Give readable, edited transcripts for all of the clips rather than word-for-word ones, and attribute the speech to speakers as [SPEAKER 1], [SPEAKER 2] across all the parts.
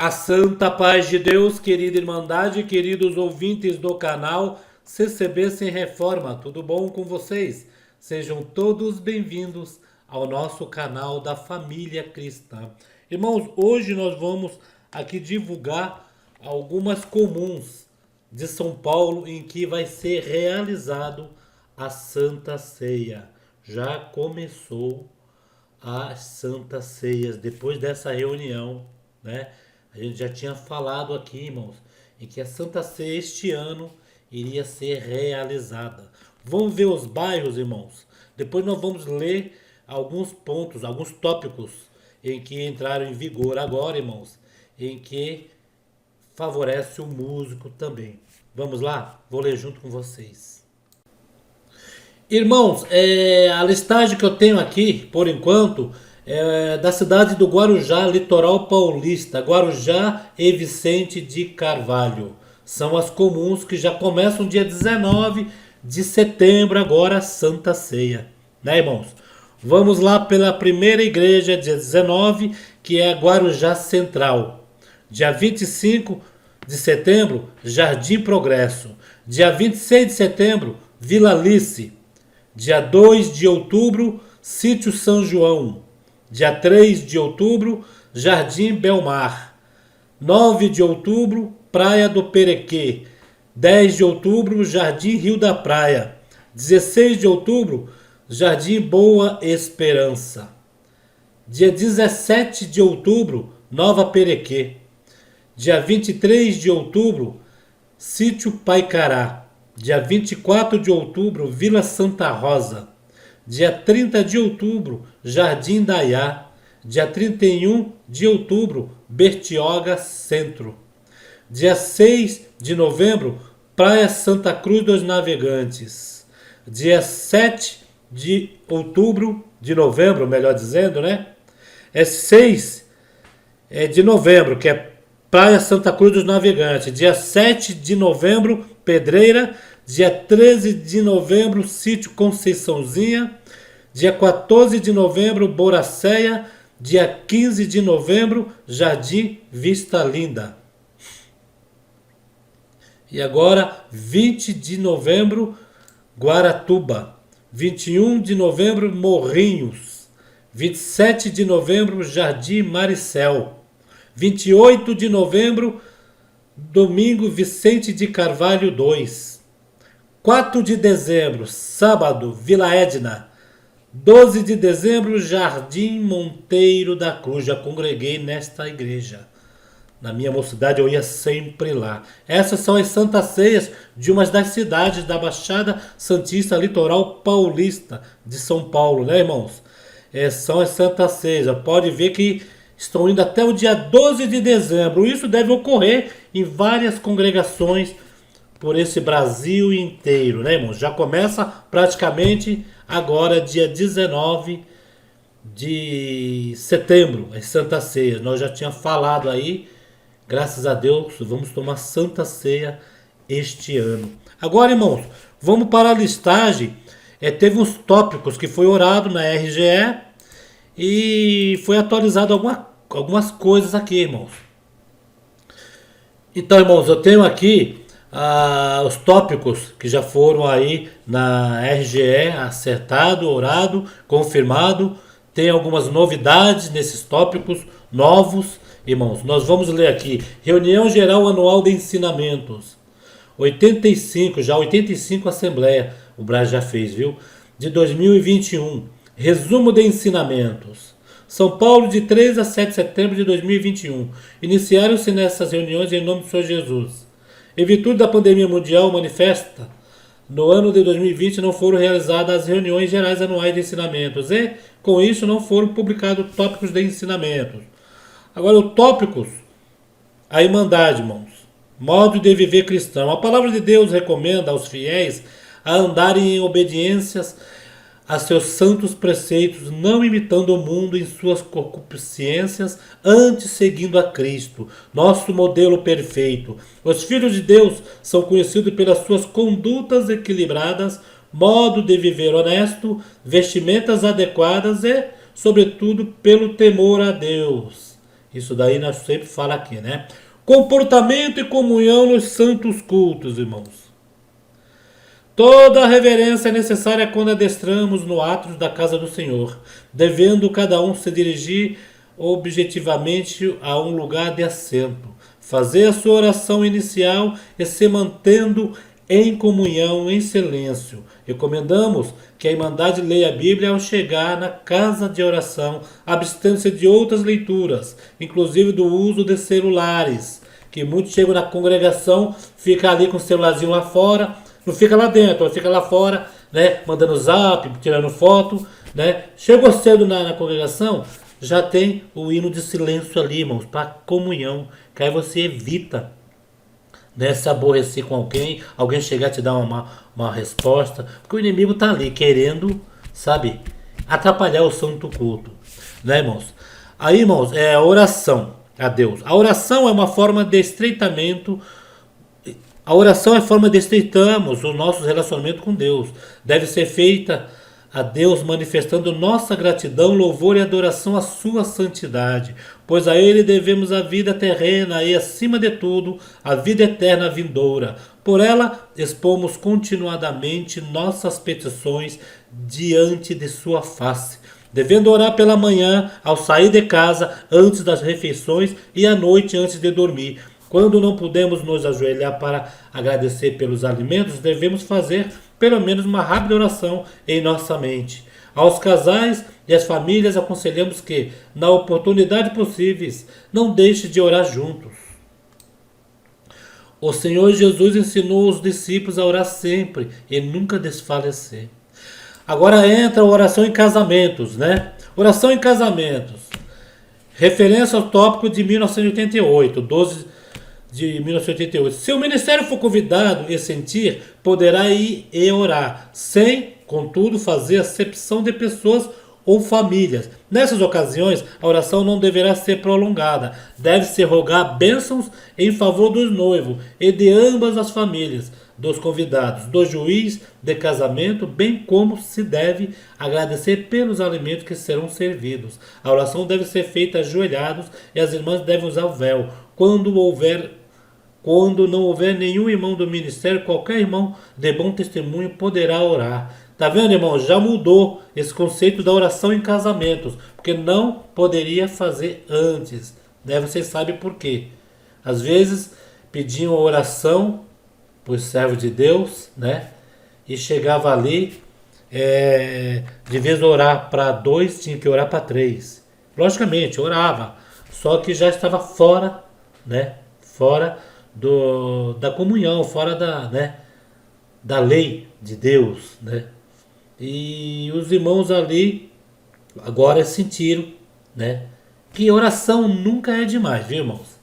[SPEAKER 1] A santa paz de Deus, querida Irmandade, queridos ouvintes do canal CCB Sem Reforma, tudo bom com vocês? Sejam todos bem-vindos ao nosso canal da Família Cristã. Irmãos, hoje nós vamos aqui divulgar algumas comuns de São Paulo em que vai ser realizado a Santa Ceia. Já começou as Santas Ceias depois dessa reunião, né? A gente já tinha falado aqui, irmãos, em que a Santa Ceia este ano iria ser realizada. Vamos ver os bairros, irmãos. Depois nós vamos ler alguns pontos, alguns tópicos em que entraram em vigor agora, irmãos, em que favorece o músico também. Vamos lá? Vou ler junto com vocês. Irmãos, a listagem que eu tenho aqui, por enquanto, é da cidade do Guarujá, litoral paulista, Guarujá e Vicente de Carvalho. São as comuns que já começam dia 19 de setembro, agora a Santa Ceia. Né, irmãos? Vamos lá pela primeira igreja, dia 19, que é Guarujá Central. Dia 25 de setembro, Jardim Progresso. Dia 26 de setembro, Vila Alice. Dia 2 de outubro, Sítio São João. Dia 3 de outubro, Jardim Belmar. 9 de outubro, Praia do Perequê. 10 de outubro, Jardim Rio da Praia. 16 de outubro, Jardim Boa Esperança. Dia 17 de outubro, Nova Perequê. Dia 23 de outubro, Sítio Paicará. Dia 24 de outubro, Vila Santa Rosa. Dia 30 de outubro, Jardim Daiá. Dia 31 de outubro, Bertioga Centro. Dia 6 de novembro, Praia Santa Cruz dos Navegantes. Dia 7 de outubro, de novembro, melhor dizendo, né? É 6 de novembro, que é Praia Santa Cruz dos Navegantes. Dia 7 de novembro, Pedreira. Dia 13 de novembro, Sítio Conceiçãozinha. Dia 14 de novembro, Boracéia. Dia 15 de novembro, Jardim Vista Linda. E agora, 20 de novembro, Guaratuba. 21 de novembro, Morrinhos. 27 de novembro, Jardim Maricel. 28 de novembro, domingo, Vicente de Carvalho 2. 4 de dezembro, sábado, Vila Edna. 12 de dezembro, Jardim Monteiro da Cruz. Já congreguei nesta igreja. Na minha mocidade eu ia sempre lá. Essas são as Santas Ceias de uma das cidades da Baixada Santista Litoral Paulista de São Paulo, né, irmãos? São as Santas Ceias. Pode ver que estão indo até o dia 12 de dezembro. Isso deve ocorrer em várias congregações por esse Brasil inteiro, né, irmãos? Já começa praticamente agora, dia 19 de setembro, as Santa Ceia. Nós já tínhamos falado aí, graças a Deus, vamos tomar Santa Ceia este ano. Agora, irmãos, vamos para a listagem. Teve uns tópicos que foi orado na RGE e foi atualizado algumas coisas aqui, irmãos. Então, irmãos, eu tenho aqui os tópicos que já foram aí na RGE, acertado, orado, confirmado. Tem algumas novidades nesses tópicos novos, irmãos. Nós vamos ler aqui: Reunião Geral Anual de Ensinamentos 85, já 85 Assembleia, o Brasil já fez, viu? De 2021. Resumo de ensinamentos. São Paulo, de 3 a 7 de setembro de 2021. Iniciaram-se nessas reuniões em nome do Senhor Jesus. Em virtude da pandemia mundial manifesta, no ano de 2020 não foram realizadas as reuniões gerais anuais de ensinamentos e, com isso, não foram publicados tópicos de ensinamentos. Agora, os tópicos, a Irmandade, irmãos. Modo de viver cristão. A palavra de Deus recomenda aos fiéis a andarem em obediências a seus santos preceitos, não imitando o mundo em suas concupiscências, antes seguindo a Cristo, nosso modelo perfeito. Os filhos de Deus são conhecidos pelas suas condutas equilibradas, modo de viver honesto, vestimentas adequadas e, sobretudo, pelo temor a Deus. Isso daí nós sempre fala aqui, né? Comportamento e comunhão nos santos cultos, irmãos. Toda a reverência é necessária quando adestramos no átrio da casa do Senhor, devendo cada um se dirigir objetivamente a um lugar de assento, fazer a sua oração inicial e se mantendo em comunhão, em silêncio. Recomendamos que a Irmandade leia a Bíblia ao chegar na casa de oração, abstendo-se de outras leituras, inclusive do uso de celulares, que muitos chegam na congregação, fica ali com o celularzinho lá fora, não fica lá dentro, fica lá fora, né, mandando zap, tirando foto, né. Chegou cedo na congregação, já tem o hino de silêncio ali, irmãos, para comunhão, que aí você evita, né, se aborrecer com alguém chegar a te dar uma resposta, porque o inimigo está ali querendo, sabe, atrapalhar o santo culto, né, irmãos? Aí, irmãos, é a oração a Deus. A oração é uma forma de estreitamento. A oração é a forma de estreitarmos o nosso relacionamento com Deus. Deve ser feita a Deus manifestando nossa gratidão, louvor e adoração à sua santidade, pois a Ele devemos a vida terrena e, acima de tudo, a vida eterna vindoura. Por ela, expomos continuadamente nossas petições diante de sua face, devendo orar pela manhã, ao sair de casa, antes das refeições e à noite antes de dormir. Quando não podemos nos ajoelhar para agradecer pelos alimentos, devemos fazer pelo menos uma rápida oração em nossa mente. Aos casais e às famílias aconselhamos que, na oportunidade possíveis, não deixem de orar juntos. O Senhor Jesus ensinou os discípulos a orar sempre e nunca desfalecer. Agora entra a oração em casamentos, né? Oração em casamentos. Referência ao tópico de 1988, 12 de 1988. Se o ministério for convidado e sentir, poderá ir e orar, sem, contudo, fazer acepção de pessoas ou famílias. Nessas ocasiões, a oração não deverá ser prolongada. Deve-se rogar bênçãos em favor dos noivos e de ambas as famílias, dos convidados, do juiz de casamento, bem como se deve agradecer pelos alimentos que serão servidos. A oração deve ser feita ajoelhados e as irmãs devem usar o véu. Quando não houver nenhum irmão do ministério, qualquer irmão de bom testemunho poderá orar. Tá vendo, irmão? Já mudou esse conceito da oração em casamentos, porque não poderia fazer antes. Né? Vocês sabem por quê. Às vezes pediam a oração para os servos de Deus, né? E chegava ali, de vez de orar para 2, tinha que orar para 3. Logicamente, orava, só que já estava fora, né? Fora da comunhão, fora da lei de Deus, né? E os irmãos ali agora sentiram, né? Que oração nunca é demais, viu, irmãos?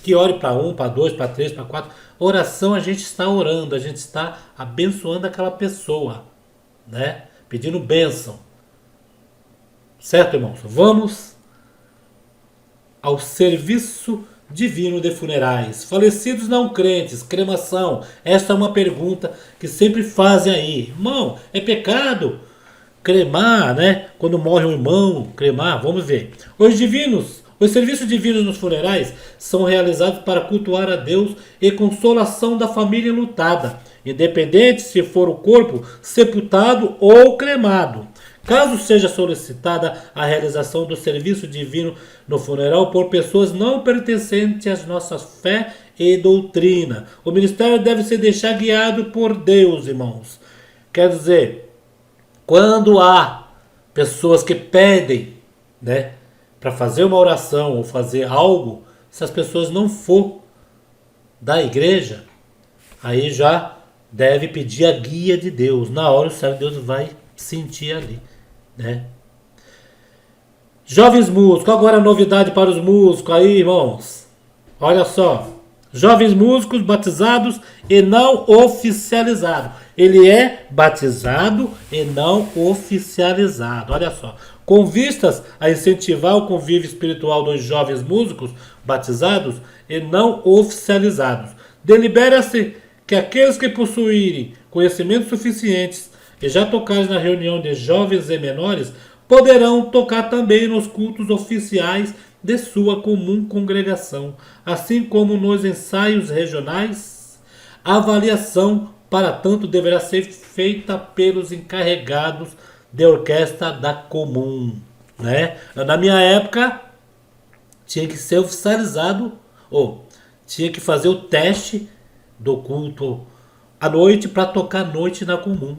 [SPEAKER 1] Que ore para 1, para 2, para 3, para 4. Oração a gente está orando, a gente está abençoando aquela pessoa, né? Pedindo bênção. Certo, irmãos? Vamos ao serviço divino de funerais. Falecidos não crentes, cremação. Esta é uma pergunta que sempre fazem aí. Irmão, é pecado cremar, né? Quando morre um irmão, cremar. Vamos ver. Os serviços divinos nos funerais são realizados para cultuar a Deus e consolação da família enlutada, independente se for o corpo sepultado ou cremado. Caso seja solicitada a realização do serviço divino no funeral por pessoas não pertencentes às nossas fé e doutrina, o ministério deve se deixar guiado por Deus, irmãos. Quer dizer, quando há pessoas que pedem, né, para fazer uma oração ou fazer algo, se as pessoas não for da igreja, aí já deve pedir a guia de Deus. Na hora o servo de Deus vai sentir ali, né? Jovens músicos, agora novidade para os músicos aí, irmãos. Olha só, jovens músicos batizados e não oficializados. Ele é batizado e não oficializado. Olha só. Com vistas a incentivar o convívio espiritual dos jovens músicos batizados e não oficializados, delibera-se que aqueles que possuírem conhecimentos suficientes e já tocarem na reunião de jovens e menores poderão tocar também nos cultos oficiais de sua comum congregação, assim como nos ensaios regionais. A avaliação, para tanto, deverá ser feita pelos encarregados de orquestra da comum. Né? Na minha época, tinha que ser oficializado, ou tinha que fazer o teste do culto à noite para tocar à noite na comum.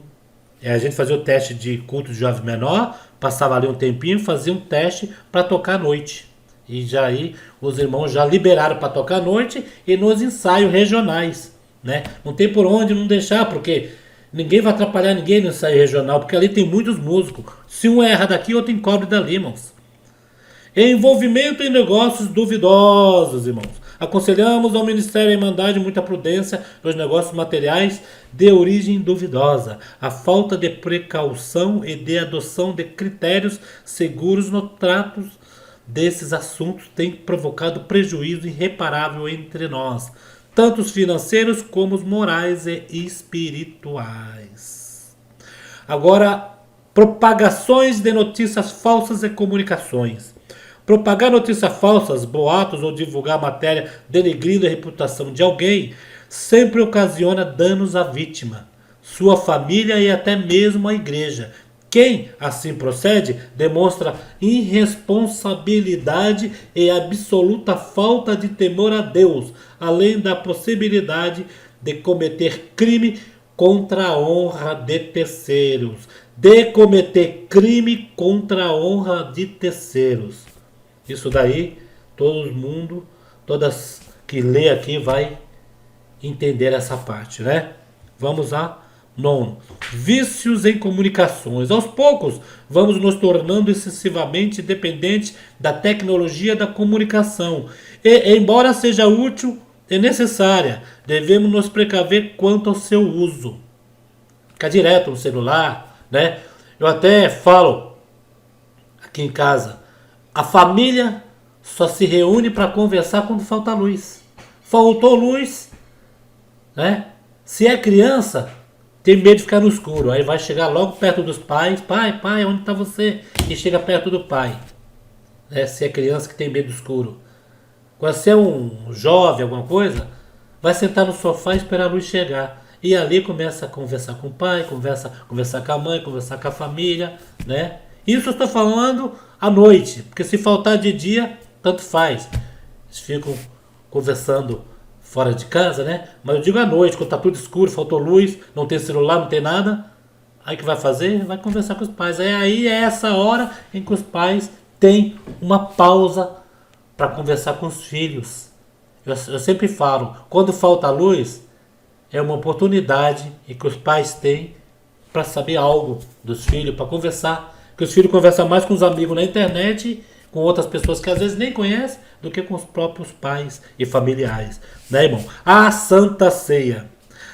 [SPEAKER 1] A gente fazia o teste de culto de jovem menor, passava ali um tempinho, fazia um teste para tocar à noite. E já aí os irmãos já liberaram para tocar à noite e nos ensaios regionais. Né? Não tem por onde não deixar, porque ninguém vai atrapalhar ninguém no ensaio regional, porque ali tem muitos músicos. Se um erra daqui, outro encobre dali, irmãos. Envolvimento em negócios duvidosos, irmãos. Aconselhamos ao Ministério a Irmandade muita prudência nos negócios materiais de origem duvidosa. A falta de precaução e de adoção de critérios seguros no trato desses assuntos tem provocado prejuízo irreparável entre nós, tanto os financeiros como os morais e espirituais. Agora, propagações de notícias falsas e comunicações. Propagar notícias falsas, boatos ou divulgar matéria denegrindo a reputação de alguém sempre ocasiona danos à vítima, sua família e até mesmo à igreja. Quem assim procede demonstra irresponsabilidade e absoluta falta de temor a Deus, além da possibilidade de cometer crime contra a honra de terceiros. Isso daí, todo mundo, todas que lê aqui vai entender essa parte, né? Vamos lá. Nono, vícios em comunicações. Aos poucos, vamos nos tornando excessivamente dependentes da tecnologia da comunicação. E, embora seja útil e necessária, devemos nos precaver quanto ao seu uso. Ficar direto no celular, né? Eu até falo aqui em casa, a família só se reúne para conversar quando falta luz. Faltou luz, né? Se é criança, tem medo de ficar no escuro. Aí vai chegar logo perto dos pais. Pai, onde está você? E chega perto do pai. Né? Se é criança que tem medo do escuro. Quando você é um jovem, alguma coisa, vai sentar no sofá e esperar a luz chegar. E ali começa a conversar com o pai, conversar com a mãe, conversar com a família, né? Isso eu estou falando à noite, porque se faltar de dia, tanto faz. Eles ficam conversando fora de casa, né? Mas eu digo à noite, quando está tudo escuro, faltou luz, não tem celular, não tem nada. Aí o que vai fazer? Vai conversar com os pais. Aí é essa hora em que os pais têm uma pausa para conversar com os filhos. Eu sempre falo, quando falta luz, é uma oportunidade em que os pais têm para saber algo dos filhos, para conversar. Que os filhos conversam mais com os amigos na internet, com outras pessoas que às vezes nem conhecem, do que com os próprios pais e familiares. Né, irmão? A Santa Ceia.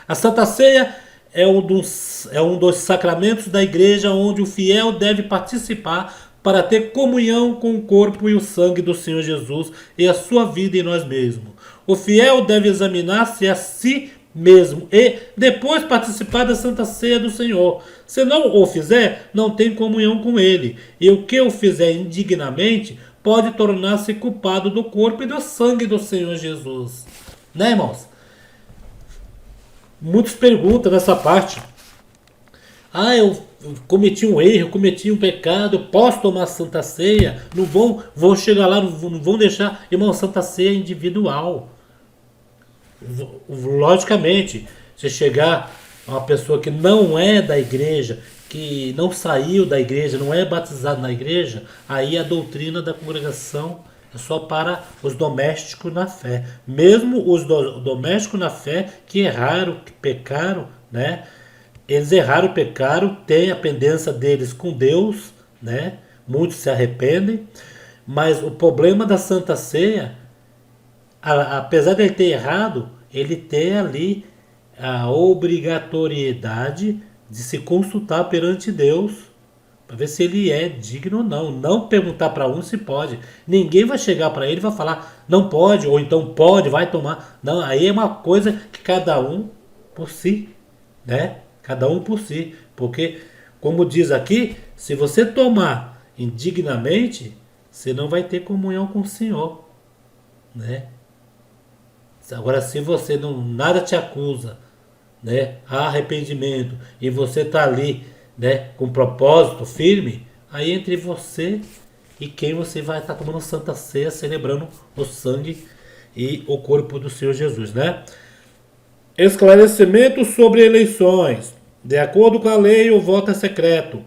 [SPEAKER 1] A Santa Ceia é um dos sacramentos da igreja onde o fiel deve participar para ter comunhão com o corpo e o sangue do Senhor Jesus e a sua vida em nós mesmos. O fiel deve examinar-se a si mesmo e depois participar da Santa Ceia do Senhor. Se não o fizer, não tem comunhão com ele, e o que o fizer indignamente pode tornar-se culpado do corpo e do sangue do Senhor Jesus. Né, irmãos? Muitos perguntam nessa parte. Eu cometi um erro, cometi um pecado, posso tomar Santa Ceia? Não vão chegar lá, não vão deixar. Irmão, Santa Ceia é individual. Logicamente, se chegar uma pessoa que não é da igreja, que não saiu da igreja, não é batizado na igreja, aí a doutrina da congregação é só para os domésticos na fé. Mesmo os domésticos na fé que erraram, que pecaram, né? Eles erraram, pecaram, tem a pendência deles com Deus, né? Muitos se arrependem, mas o problema da Santa Ceia, apesar de ele ter errado, ele tem ali a obrigatoriedade de se consultar perante Deus para ver se ele é digno ou não. Não perguntar para um se pode. Ninguém vai chegar para ele e vai falar não pode, ou então pode, vai tomar. Não, aí é uma coisa que cada um por si, né? Cada um por si. Porque, como diz aqui, se você tomar indignamente, você não vai ter comunhão com o Senhor, né? Agora, se você não nada te acusa, né, há arrependimento e você está ali, né, com propósito firme, aí entre você e quem você vai estar tomando Santa Ceia, celebrando o sangue e o corpo do Senhor Jesus, né? Esclarecimento sobre eleições. De acordo com a lei, o voto é secreto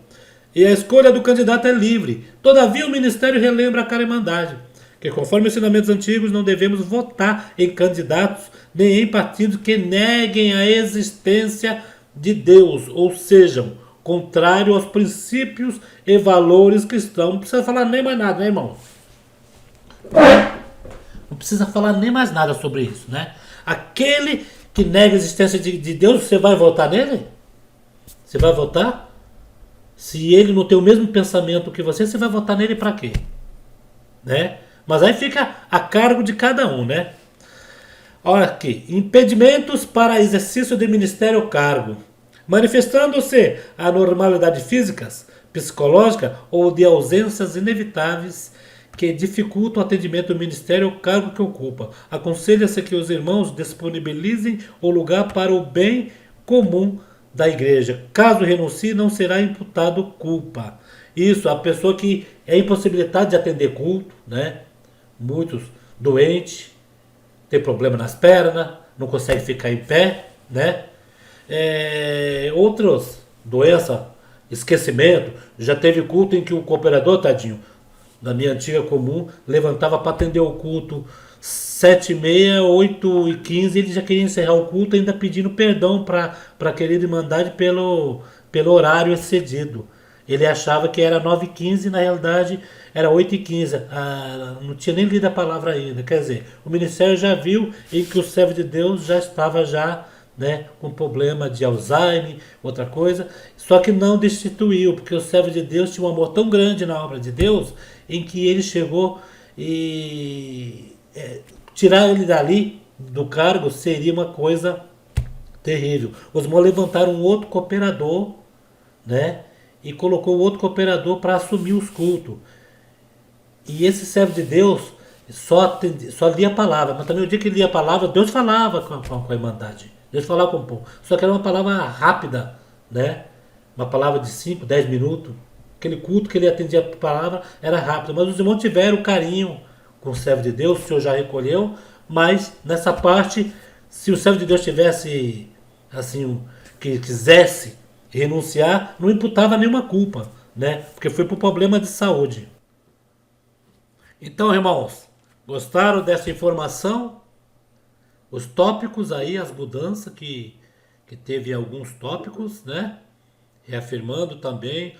[SPEAKER 1] e a escolha do candidato é livre. Todavia, o ministério relembra a cara irmandade, que conforme ensinamentos antigos não devemos votar em candidatos nem em partidos que neguem a existência de Deus ou sejam contrários aos princípios e valores cristãos. Não precisa falar nem mais nada, né, irmão? Não precisa falar nem mais nada sobre isso, né? Aquele que nega a existência de Deus, você vai votar nele? Você vai votar? Se ele não tem o mesmo pensamento que você vai votar nele para quê? Né? Mas aí fica a cargo de cada um, né? Olha aqui, impedimentos para exercício de ministério ou cargo. Manifestando-se anormalidades físicas, psicológica ou de ausências inevitáveis que dificultam o atendimento do ministério ou cargo que ocupa. Aconselha-se que os irmãos disponibilizem o lugar para o bem comum da igreja. Caso renuncie, não será imputado culpa. Isso, a pessoa que é impossibilitada de atender culto, né? Muitos doentes, tem problema nas pernas, não consegue ficar em pé, né? Outros, doença, esquecimento. Já teve culto em que o cooperador, tadinho, da minha antiga comum, levantava para atender o culto 7h30, 8h15, ele já queria encerrar o culto ainda pedindo perdão para a querida Irmandade pelo horário excedido. Ele achava que era 9h15, na realidade era 8h15. Não tinha nem lido a palavra ainda. Quer dizer, o ministério já viu em que o servo de Deus já estava já, né, com problema de Alzheimer, outra coisa. Só que não destituiu, porque o servo de Deus tinha um amor tão grande na obra de Deus, em que ele chegou e tirar ele dali do cargo seria uma coisa terrível. Os irmãos levantaram um outro cooperador, né? E colocou outro cooperador para assumir os cultos. E esse servo de Deus só lia a palavra, mas também o dia que lia a palavra, Deus falava com a Irmandade. Deus falava com o povo. Só que era uma palavra rápida, né? Uma palavra de 5, 10 minutos. Aquele culto que ele atendia a palavra era rápido. Mas os irmãos tiveram carinho com o servo de Deus, o Senhor já recolheu. Mas nessa parte, se o servo de Deus tivesse, assim, que quisesse renunciar, não imputava nenhuma culpa, né? Porque foi por problema de saúde. Então, irmãos, gostaram dessa informação? Os tópicos aí, as mudanças que teve alguns tópicos, né? Reafirmando também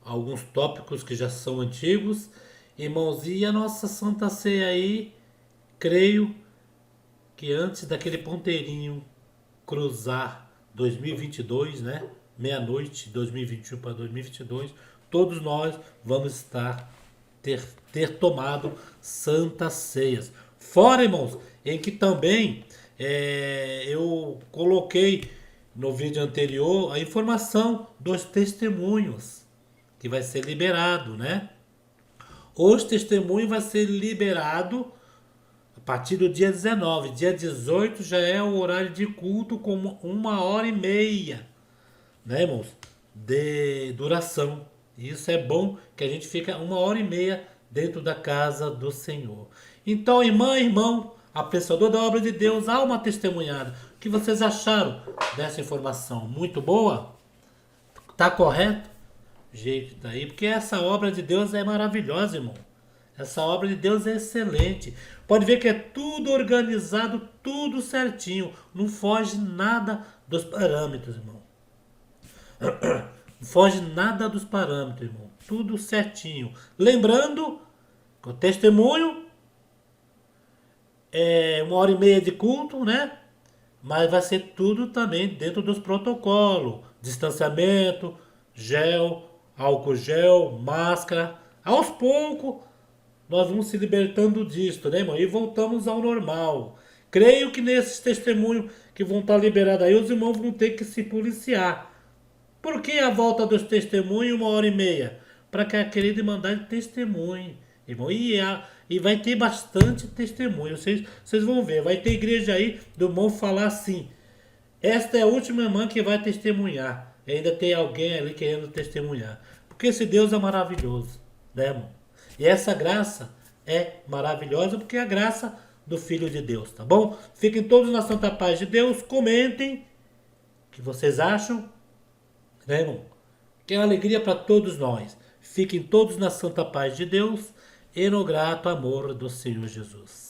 [SPEAKER 1] alguns tópicos que já são antigos. Irmãos, e a nossa Santa Ceia aí, creio que antes daquele ponteirinho cruzar 2022, né? Meia-noite, 2021 para 2022, todos nós vamos ter tomado santas ceias. Fora, irmãos, em que também eu coloquei no vídeo anterior a informação dos testemunhos que vai ser liberado, né? Os testemunhos vai ser liberado a partir do dia 19. Dia 18 já é o horário de culto com 1h30, né, irmãos? De duração. Isso é bom que a gente fica 1h30 dentro da casa do Senhor. Então, irmã, irmão, apreciador da obra de Deus, há uma testemunhada. O que vocês acharam dessa informação? Muito boa? Tá correto? Jeito tá aí, porque essa obra de Deus é maravilhosa, irmão. Essa obra de Deus é excelente. Pode ver que é tudo organizado, tudo certinho. Não foge nada dos parâmetros, irmão. Não foge nada dos parâmetros, irmão. Tudo certinho. Lembrando que o testemunho é 1h30 de culto, né? Mas vai ser tudo também dentro dos protocolos. Distanciamento, gel, álcool gel, máscara. Aos poucos nós vamos se libertando disto, né, irmão? E voltamos ao normal. Creio que nesses testemunhos que vão estar liberados aí, os irmãos vão ter que se policiar. Por que a volta dos testemunhos 1h30? Para que a querida Irmandade testemunhe irmão. E vai ter bastante testemunho. Vocês vão ver. Vai ter igreja aí do irmão falar assim: esta é a última irmã que vai testemunhar. E ainda tem alguém ali querendo testemunhar. Porque esse Deus é maravilhoso, né, irmão? E essa graça é maravilhosa porque é a graça do Filho de Deus, tá bom? Fiquem todos na santa paz de Deus. Comentem o que vocês acham, né, irmão? Que é uma alegria para todos nós. Fiquem todos na santa paz de Deus e no grato amor do Senhor Jesus.